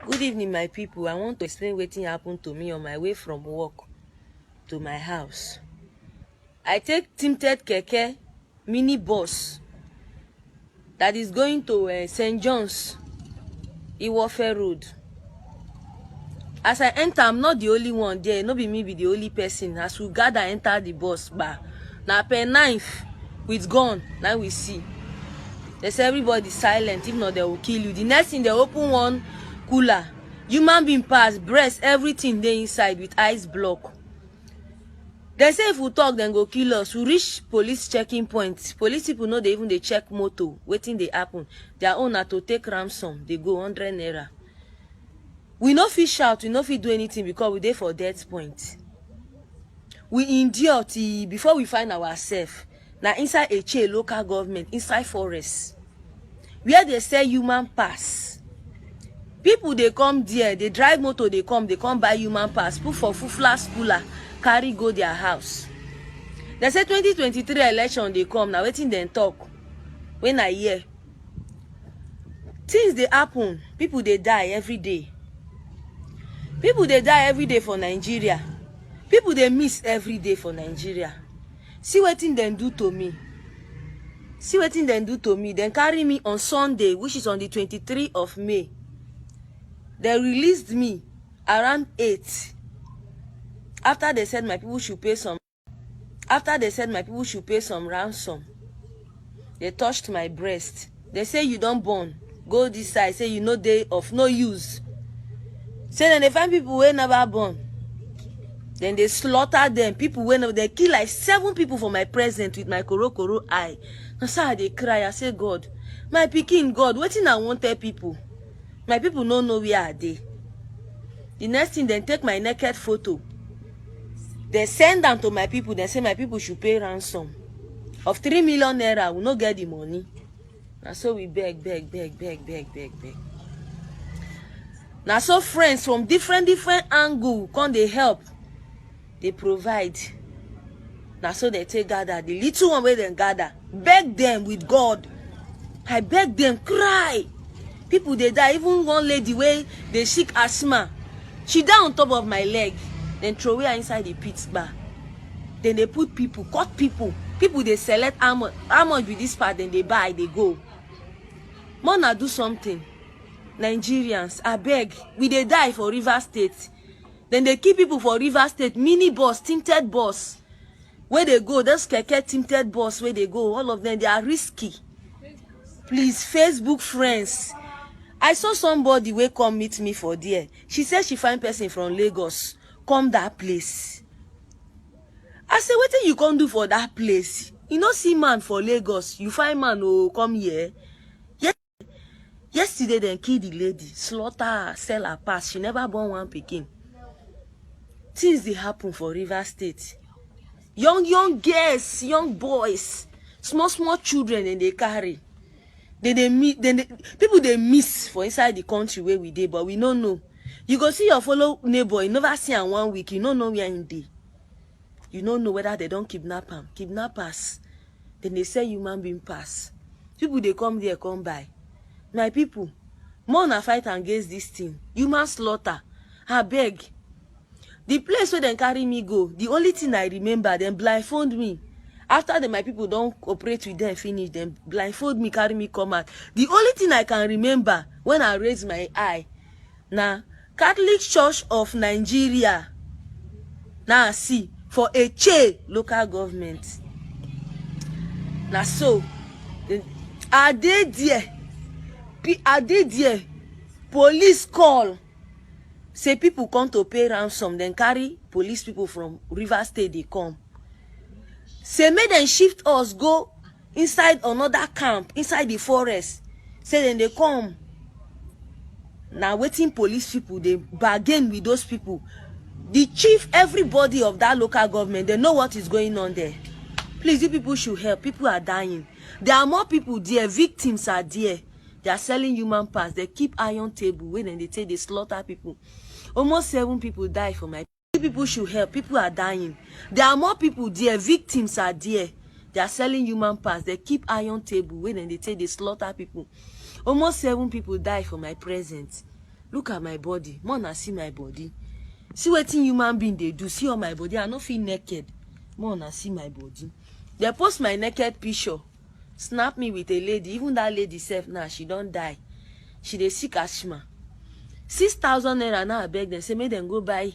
Good evening, my people. I want to explain wetin happened to me on my way from work to my house. I take tinted keke mini bus that is going to St. John's, Iwofe Road. As I enter, I'm not the only one there. No be me be the only person. As we gather enter the bus bar, na per knife with gun. Now we see. They say everybody silent. If not, they will kill you. The next thing, they open one cooler. Human being pass, breast, everything dey inside with ice block. They say if we talk, then go kill us. We reach police checking point. Police people know they even they check motor. Waiting they happen. Their own na to take ransom. They go 100 naira. We no fit shout. We no fit do anything because we dey for death point. We endure till before we find ourselves. Now inside a local government, inside forest, where they sell human pass. People they come there, they drive motor, they come buy human pass, put for fufla cooler, carry go their house. They say 2023 election they come, now waiting then talk. When I hear things they happen, people they die every day. People they die every day for Nigeria. People they miss every day for Nigeria. See what thing they do to me. See what thing they do to me. Then carry me on Sunday, which is on the 23rd of May. They released me around 8. After they said my people should pay some. After they said my people should pay some ransom. They touched my breast. They say you don't born. Go this side. Say you know day of no use. Say then they find people who never born. Then they slaughter them. People when they kill like 7 people for my present with my koro eye. Now so they cry. I say God, my pikin God, wetin I want tell people. My people don't know where are they. The next thing, they take my naked photo. They send them to my people. They say my people should pay ransom of 3 million naira. We no get the money. Now so we beg. Now so friends from different angle come they help. They provide. Now so they take gather. The little one where they gather. Beg them with God. I beg them, cry. People they die. Even one lady where they sick asthma. She died on top of my leg. Then throw her inside the pit bar. Then they put people, cut people. People they select how much with this part, then they buy, they go. Mona do something. Nigerians, I beg. We they die for River State. Then they keep people for River State. Mini bus, tinted bus. Where they go, those keke tinted bus where they go. All of them, they are risky. Please, Facebook friends. I saw somebody wey come meet me for there. She said she find person from Lagos. Come that place. I say, what you come do for that place? You no see man for Lagos. You find man who come here. Yesterday, then kill the lady. Slaughter her, sell her pass. She never born one pikin. Things they happen for River State. Young girls, young boys, small children, and they carry. People they miss for inside the country where we dey, but we don't know. You go see your fellow neighbor, you never see him 1 week, you don't know where in dey. You don't know whether they don't kidnap him. Kidnappers. Then they say human being pass. People they come there, come by. My people, more na fight against this thing. Human slaughter. I beg. The place where they carry me go, the only thing I remember, them blindfold me. After my people don't cooperate with them, finish them, blindfold me, carry me, come out. The only thing I can remember when I raise my eye, now Catholic Church of Nigeria, now see for a local government. Now so, are they there? Police call. Say people come to pay ransom, then carry police people from River State, they come. Say make them shift us, go inside another camp, inside the forest. Say then they come. Now waiting police people, they bargain with those people. The chief, everybody of that local government, they know what is going on there. Please, you people should help. People are dying. There are more people there. Victims are there. They are selling human parts. They keep iron table. When they take, they slaughter people. Almost 7 people die for my people should help. People are dying. There are more people there. Victims are there. They are selling human parts. They keep iron table. When they take, they slaughter people. Almost 7 people die for my present. Look at my body. More na see my body. See wetin human being dey do. See all my body. I no feel naked. More na see my body. They post my naked picture. Snap me with a lady. Even that lady self now, she don't die. She dey sick asthma. 6,000 naira now. I beg them, say make them go buy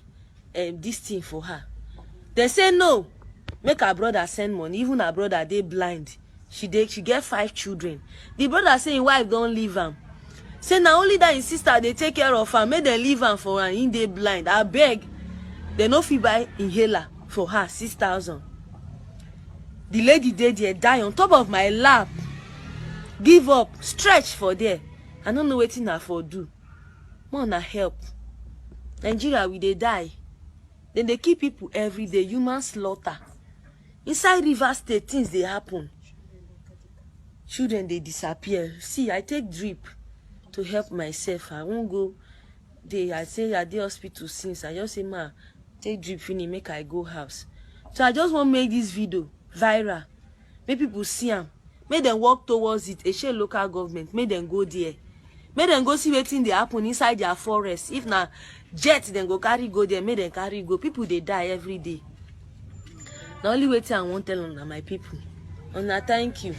this thing for her. They say no. Make her brother send money. Even her brother dey blind. She get 5 children. The brother say his wife don't leave am. Say na only that his sister they take care of her. Make them leave am for her. He dey blind. I beg. They no fit buy inhaler for her. 6,000. The lady there die on top of my lap. Give up. Stretch for there. I don't know wetin I for do. More na help. Nigeria, we dey die. Then they kill people every day. Human slaughter. Inside Rivers State, things they happen. Children they disappear. See, I take drip to help myself. I won't go there. I say I dey hospital since. I just say, ma, take drip finish, make I go house. So I just want to make this video viral. Make people see them. Make them walk towards it. A share local government. Make them go there. Make them go see wetin dey happen inside their forest. If na jet, then go carry go there. Make them carry go. People they die every day. The only way I want to tell on my people. Una, thank you.